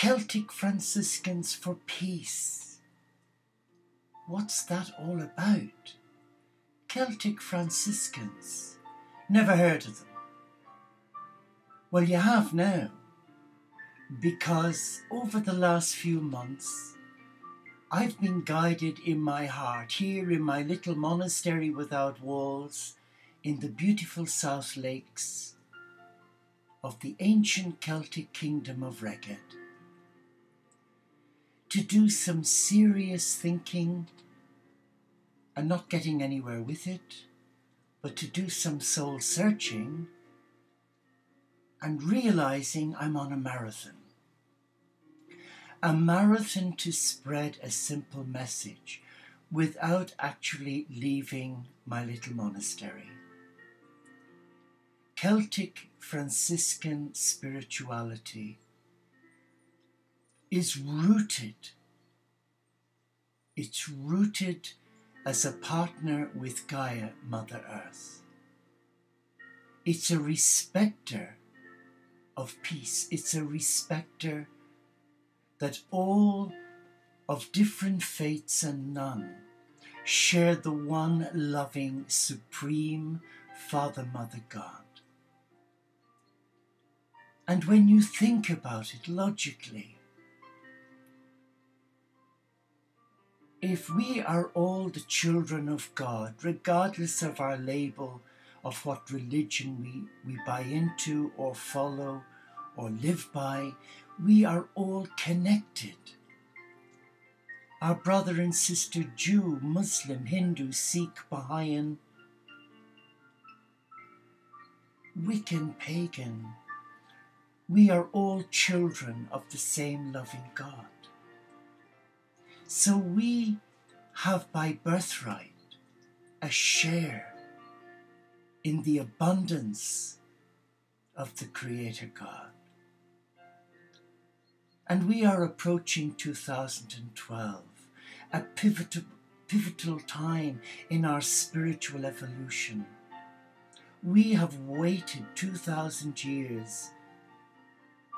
Celtic Franciscans for Peace. What's that all about? Celtic Franciscans. Never heard of them. Well, you have now, because over the last few months, I've been guided in my heart, here in my little monastery without walls, in the beautiful South Lakes of the ancient Celtic kingdom of Reged, to do some serious thinking and not getting anywhere with it, but to do some soul searching and realizing I'm on a marathon. A marathon to spread a simple message without actually leaving my little monastery. Celtic Franciscan spirituality is rooted. It's rooted as a partner with Gaia, Mother Earth. It's a respecter of peace. It's a respecter that all of different faiths and none share the one loving, supreme Father, Mother, God. And when you think about it logically, if we are all the children of God, regardless of our label of what religion we buy into or follow or live by, we are all connected. Our brother and sister Jew, Muslim, Hindu, Sikh, Baha'i, Wiccan, pagan, we are all children of the same loving God. So we have by birthright a share in the abundance of the Creator God. And we are approaching 2012, a pivotal time in our spiritual evolution. We have waited 2,000 years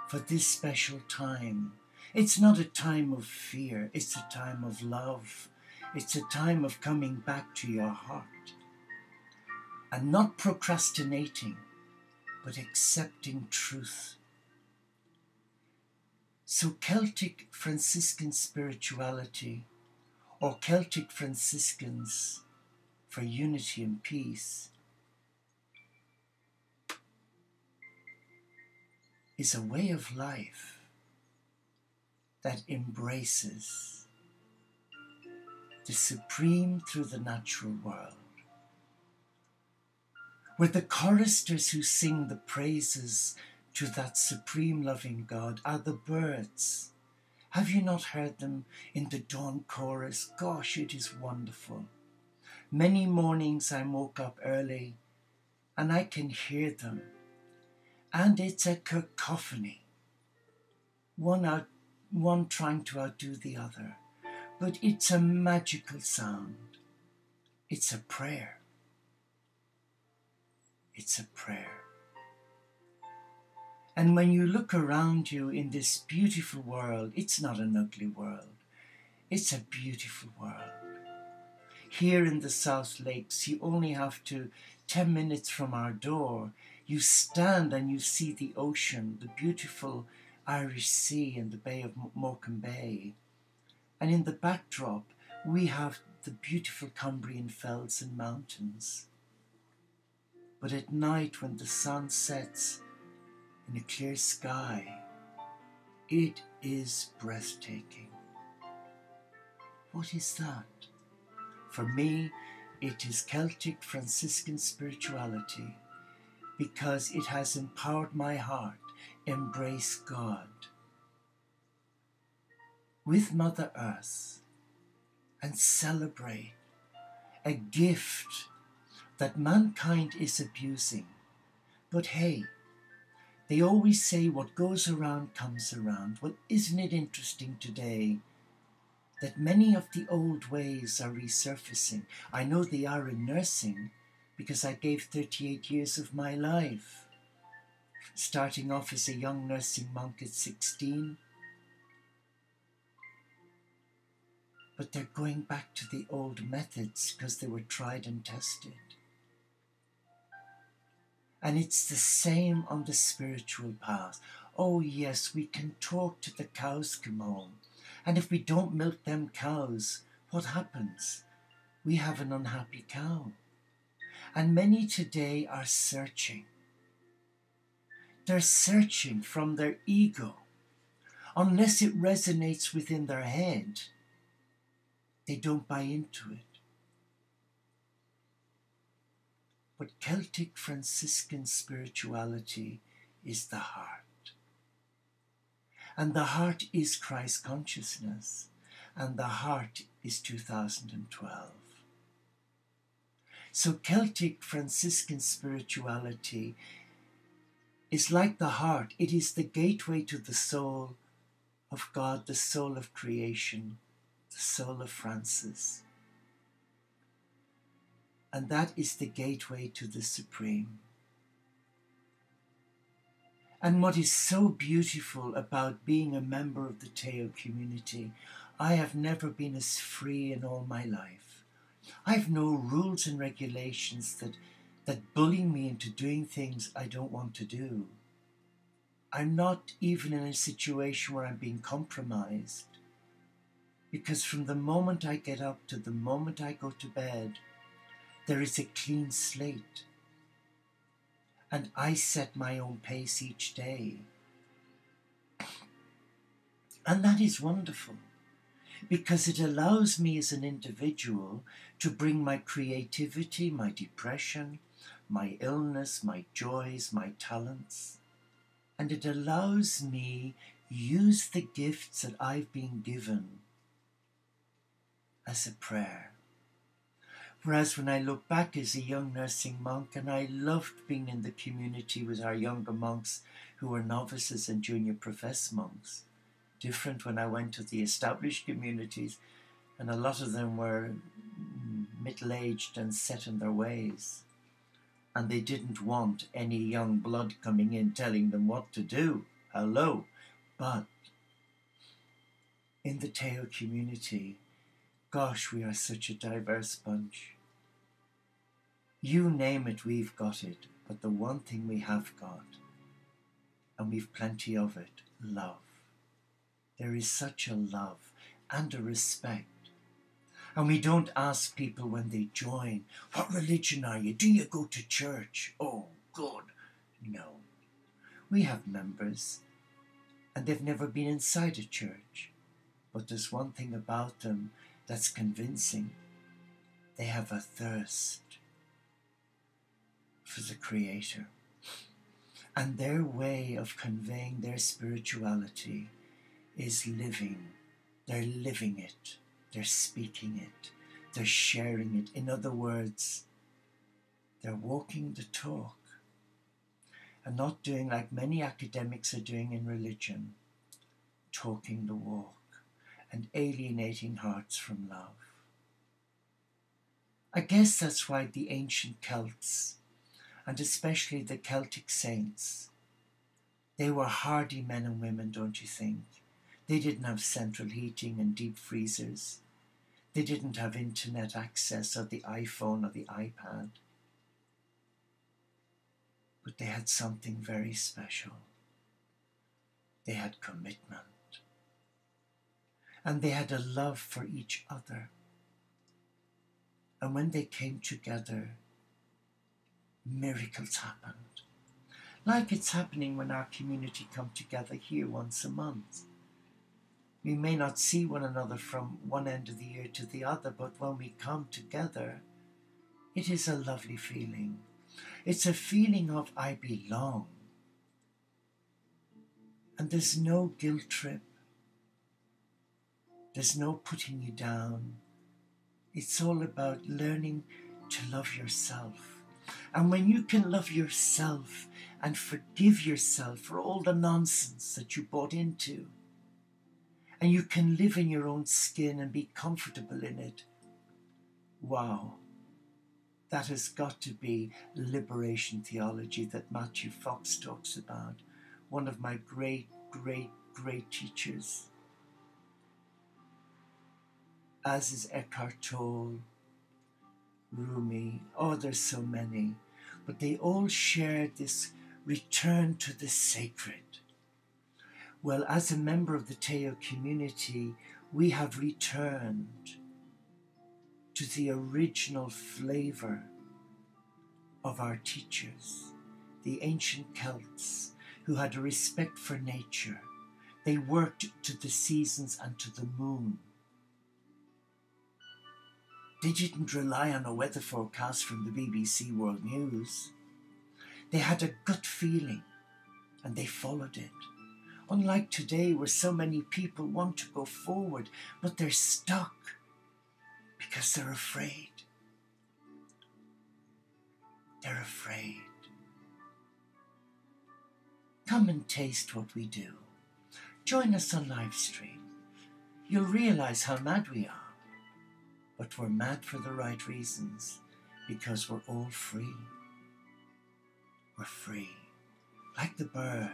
for this special time. It's not a time of fear, it's a time of love. It's a time of coming back to your heart and not procrastinating, but accepting truth. So Celtic Franciscan spirituality, or Celtic Franciscans for unity and peace, is a way of life that embraces the supreme through the natural world, where the choristers who sing the praises to that supreme loving God are the birds. Have you not heard them in the dawn chorus? Gosh, it is wonderful. Many mornings I woke up early and I can hear them, and it's a cacophony, one trying to outdo the other, but it's a magical sound. It's a prayer. It's a prayer. And when you look around you in this beautiful world, it's not an ugly world. It's a beautiful world. Here in the South Lakes, you only have to, 10 minutes from our door, you stand and you see the ocean, the beautiful Irish Sea and the Bay of Morecambe Bay. And in the backdrop, we have the beautiful Cumbrian fells and mountains. But at night, when the sun sets in a clear sky, it is breathtaking. What is that? For me, it is Celtic Franciscan spirituality, because it has empowered my heart, embrace God with Mother Earth and celebrate a gift that mankind is abusing. But hey, they always say what goes around comes around. Well, isn't it interesting today that many of the old ways are resurfacing? I know they are in nursing, because I gave 38 years of my life, starting off as a young nursing monk at 16, but they're going back to the old methods because they were tried and tested. And it's the same on the spiritual path. Oh yes, we can talk to the cows come home. And if we don't milk them cows, what happens? We have an unhappy cow. And many today are searching. They're searching from their ego. Unless it resonates within their head, they don't buy into it. But Celtic Franciscan spirituality is the heart. And the heart is Christ consciousness. And the heart is 2012. So Celtic Franciscan spirituality is like the heart. It is the gateway to the soul of God, the soul of creation, the soul of Francis. And that is the gateway to the Supreme. And what is so beautiful about being a member of the Teo community, I have never been as free in all my life. I have no rules and regulations that bully me into doing things I don't want to do. I'm not even in a situation where I'm being compromised. Because from the moment I get up to the moment I go to bed, there is a clean slate. And I set my own pace each day. And that is wonderful, because it allows me as an individual to bring my creativity, my depression, my illness, my joys, my talents. And it allows me use the gifts that I've been given as a prayer. Whereas when I look back as a young nursing monk, and I loved being in the community with our younger monks who were novices and junior professed monks. Different when I went to the established communities, and a lot of them were middle-aged and set in their ways. And they didn't want any young blood coming in telling them what to do. Hello. But in the Teo community, gosh, we are such a diverse bunch. You name it, we've got it. But the one thing we have got, and we've plenty of it, love. There is such a love and a respect. And we don't ask people when they join, what religion are you? Do you go to church? Oh, good. No. We have members, and they've never been inside a church. But there's one thing about them that's convincing. They have a thirst for the Creator. And their way of conveying their spirituality is living. They're living it. They're speaking it. They're sharing it. In other words, they're walking the talk and not doing like many academics are doing in religion, talking the walk and alienating hearts from love. I guess that's why the ancient Celts, and especially the Celtic saints, they were hardy men and women, don't you think? They didn't have central heating and deep freezers. They didn't have internet access or the iPhone or the iPad. But they had something very special. They had commitment. And they had a love for each other. And when they came together, miracles happened. Like it's happening when our community come together here once a month. We may not see one another from one end of the year to the other, but when we come together, it is a lovely feeling. It's a feeling of I belong. And there's no guilt trip. There's no putting you down. It's all about learning to love yourself. And when you can love yourself and forgive yourself for all the nonsense that you bought into, and you can live in your own skin and be comfortable in it, wow, that has got to be liberation theology that Matthew Fox talks about, one of my great, great, great teachers. as is Eckhart Tolle, Rumi. Oh, there's so many. But they all share this return to the sacred. Well, as a member of the Teo community, we have returned to the original flavor of our teachers, the ancient Celts, who had a respect for nature. They worked to the seasons and to the moon. They didn't rely on a weather forecast from the BBC World News. They had a gut feeling and they followed it. Unlike today, where so many people want to go forward, but they're stuck because they're afraid. They're afraid. Come and taste what we do. Join us on live stream. You'll realize how mad we are. But we're mad for the right reasons, because we're all free. We're free. Like the bird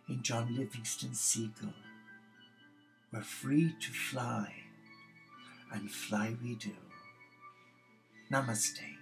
in John Livingston's Seagull. We're free to fly, and fly we do. Namaste.